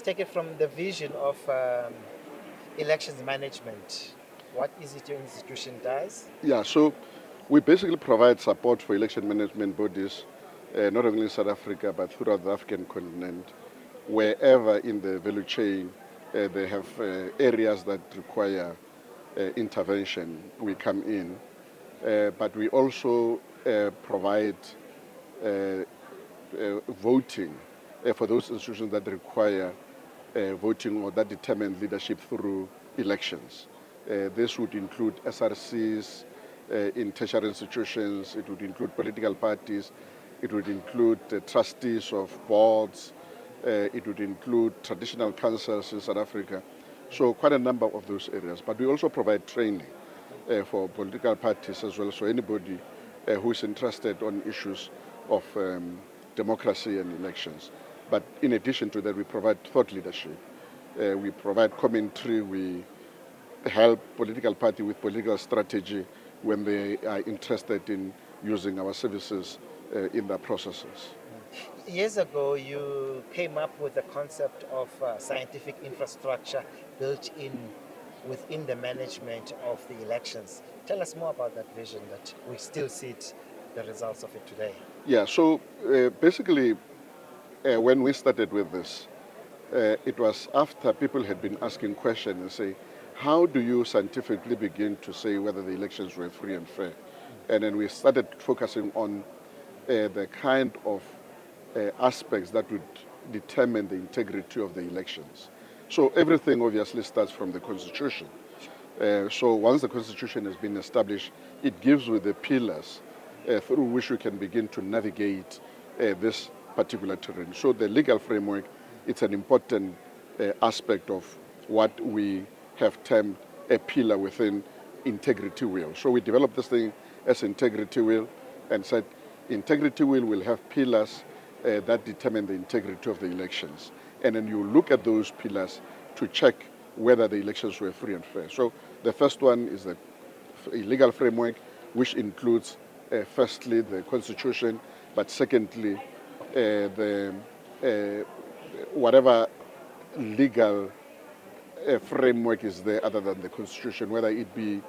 take it from the vision of elections management. What is it your institution does? Yeah, so we basically provide support for election management bodies, not only in South Africa, but throughout the African continent. Wherever in the value chain they have areas that require intervention, we come in. But we also provide voting for those institutions that require voting or that determine leadership through elections. This would include SRCs in tertiary institutions, it would include political parties, it would include trustees of boards, it would include traditional councils in South Africa. So quite a number of those areas. But we also provide training for political parties as well, so anybody who is interested on issues of democracy and elections. But in addition to that, we provide thought leadership. We provide commentary. We help political party with political strategy when they are interested in using our services in their processes. Years ago, you came up with the concept of scientific infrastructure built in within the management of the elections. Tell us more about that vision that we still see the results of it today. Yeah, so basically, when we started with this, it was after people had been asking questions and say, how do you scientifically begin to say whether the elections were free and fair? And then we started focusing on the kind of aspects that would determine the integrity of the elections. So everything obviously starts from the Constitution. So once the Constitution has been established, it gives you the pillars through which you can begin to navigate this particular terrain. So the legal framework, it's an important aspect of what we have termed a pillar within integrity wheel. So we developed this thing as integrity wheel and said integrity wheel will have pillars that determine the integrity of the elections. And then you look at those pillars to check whether the elections were free and fair. So the first one is the legal framework, which includes firstly the Constitution, but secondly whatever legal framework is there other than the Constitution, whether it be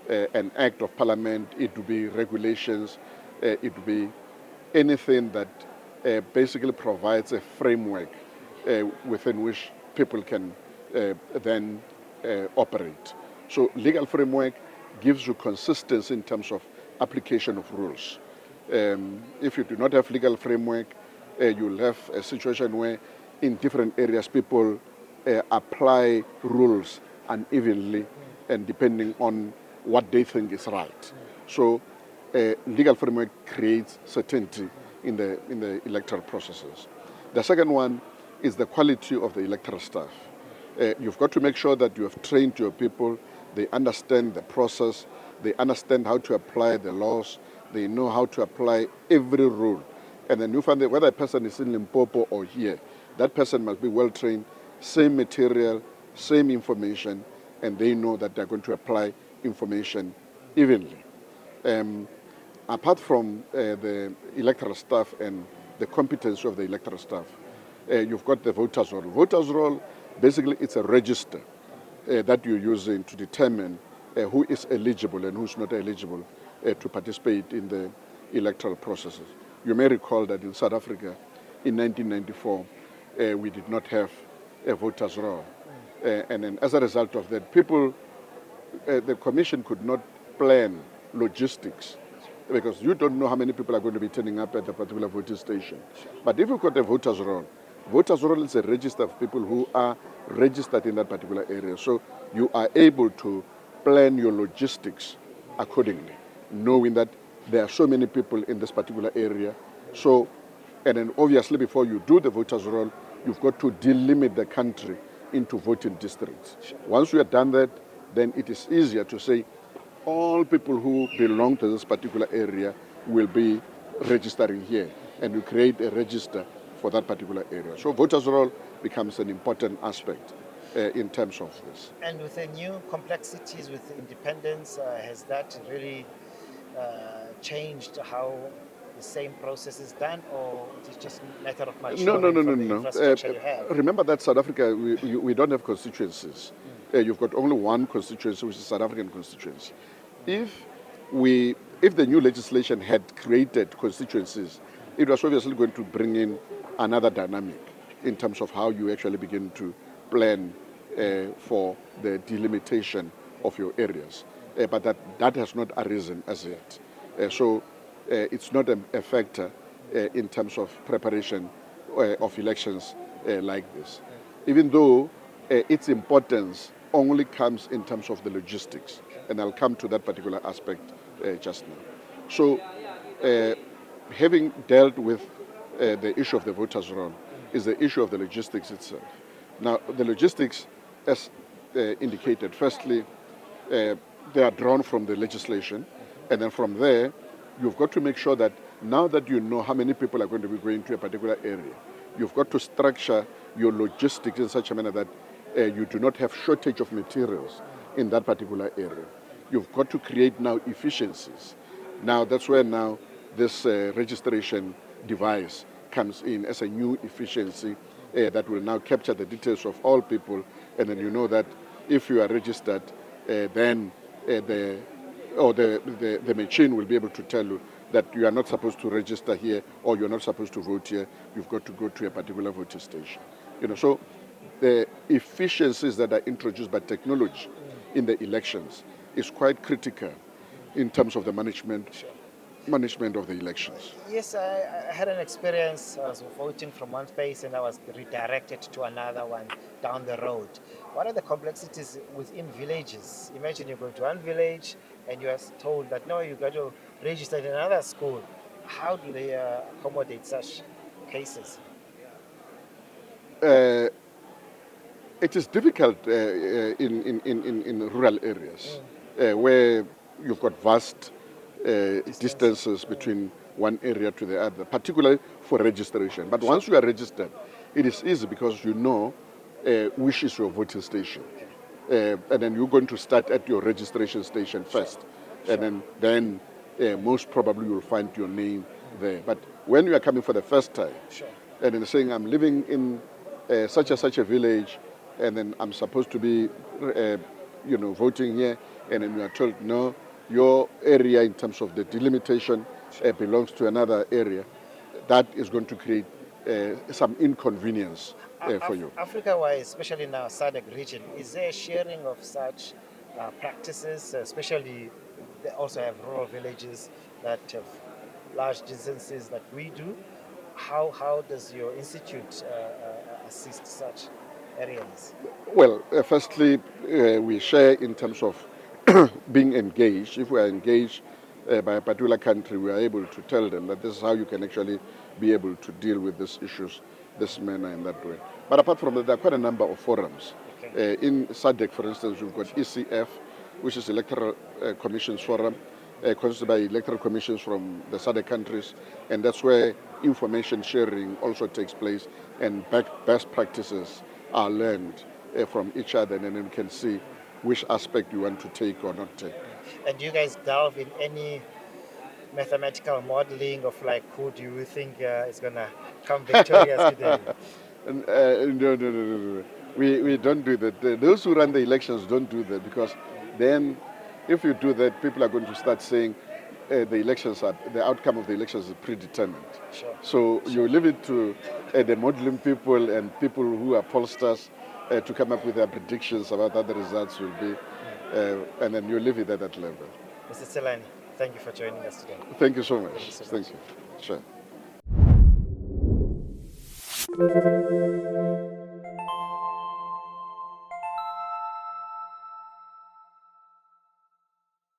an act of parliament, it would be regulations, it would be anything that basically provides a framework within which people can then operate. So legal framework gives you consistency in terms of application of rules. If you do not have legal framework, you'll have a situation where in different areas people apply rules unevenly and depending on what they think is right. So legal framework creates certainty in the electoral processes. The second one is the quality of the electoral staff. You've got to make sure that you have trained your people, they understand the process, they understand how to apply the laws, they know how to apply every rule. And then you find that whether a person is in Limpopo or here, that person must be well trained, same material, same information, and they know that they're going to apply information evenly. Apart from the electoral staff and the competence of the electoral staff, you've got the voters' roll. Voters' roll, basically, it's a register that you're using to determine who is eligible and who's not eligible to participate in the electoral processes. You may recall that in South Africa, in 1994, we did not have a voters' roll. And then as a result of that, the commission could not plan logistics because you don't know how many people are going to be turning up at a particular voting station. But if you've got a voters' roll is a register of people who are registered in that particular area. So you are able to plan your logistics accordingly, knowing that there are so many people in this particular area. So, and then obviously before you do the voters' roll, you've got to delimit the country into voting districts. Once you have done that, then it is easier to say all people who belong to this particular area will be registering here, and you create a register for that particular area. So voters' roll becomes an important aspect in terms of this. And with the new complexities with independence, has that really changed how the same process is done, or it's just a matter of No, no, maturing no, no, from the no. infrastructure you have? Remember that South Africa, we don't have constituencies. You've got only one constituency, which is South African constituency. If if the new legislation had created constituencies, it was obviously going to bring in another dynamic in terms of how you actually begin to plan for the delimitation of your areas. But that has not arisen as yet. So it's not a factor in terms of preparation of elections like this. Even though its importance only comes in terms of the logistics, and I'll come to that particular aspect just now. So having dealt with the issue of the voters' roll is the issue of the logistics itself. Now, the logistics, as indicated, firstly, they are drawn from the legislation, and then from there, you've got to make sure that now that you know how many people are going to be going to a particular area, you've got to structure your logistics in such a manner that you do not have shortage of materials in that particular area. You've got to create now efficiencies. Now, that's where now this registration device comes in as a new efficiency that will now capture the details of all people, and then you know that if you are registered, then the machine will be able to tell you that you are not supposed to register here or you're not supposed to vote here. You've got to go to a particular voting station. So the efficiencies that are introduced by technology in the elections is quite critical in terms of the management of the elections. Yes, I had an experience. I was voting from one place and I was redirected to another one down the road. What are the complexities within villages? Imagine you're going to one village and you are told that no, you got to register in another school. How do they accommodate such cases? It is difficult in rural areas where you've got vast distances between one area to the other, particularly for registration. But once you are registered, it is easy because you know which is your voting station. And then you're going to start at your registration station first. And then most probably you'll find your name there. But when you are coming for the first time, and then saying, I'm living in such a village, and then I'm supposed to be, voting here, and then you are told, no, your area in terms of the delimitation belongs to another area, that is going to create some inconvenience for you. Africa-wise, especially in our SADC region, is there a sharing of such practices, especially they also have rural villages that have large distances that we do? How does your institute assist such areas? Well, firstly, we share in terms of being engaged. If we are engaged by a particular country, we are able to tell them that this is how you can actually be able to deal with these issues, this manner and that way. But apart from that, there are quite a number of forums. In SADC, for instance, we've got ECF, which is Electoral Commissions Forum, consisted by electoral commissions from the SADC countries, and that's where information sharing also takes place, and best practices are learned from each other, and then we can see which aspect you want to take or not take. And do you guys delve in any mathematical modeling of like who do you think is going to come victorious today? No. We don't do that. Those who run the elections don't do that, because then if you do that, people are going to start saying the outcome of the elections is predetermined. So you leave it to the modeling people and people who are pollsters to come up with their predictions about how the results will be, and then you leave it at that level. Mr. Tselane, thank you for joining us today. Thank you so much. Thank you. Sure.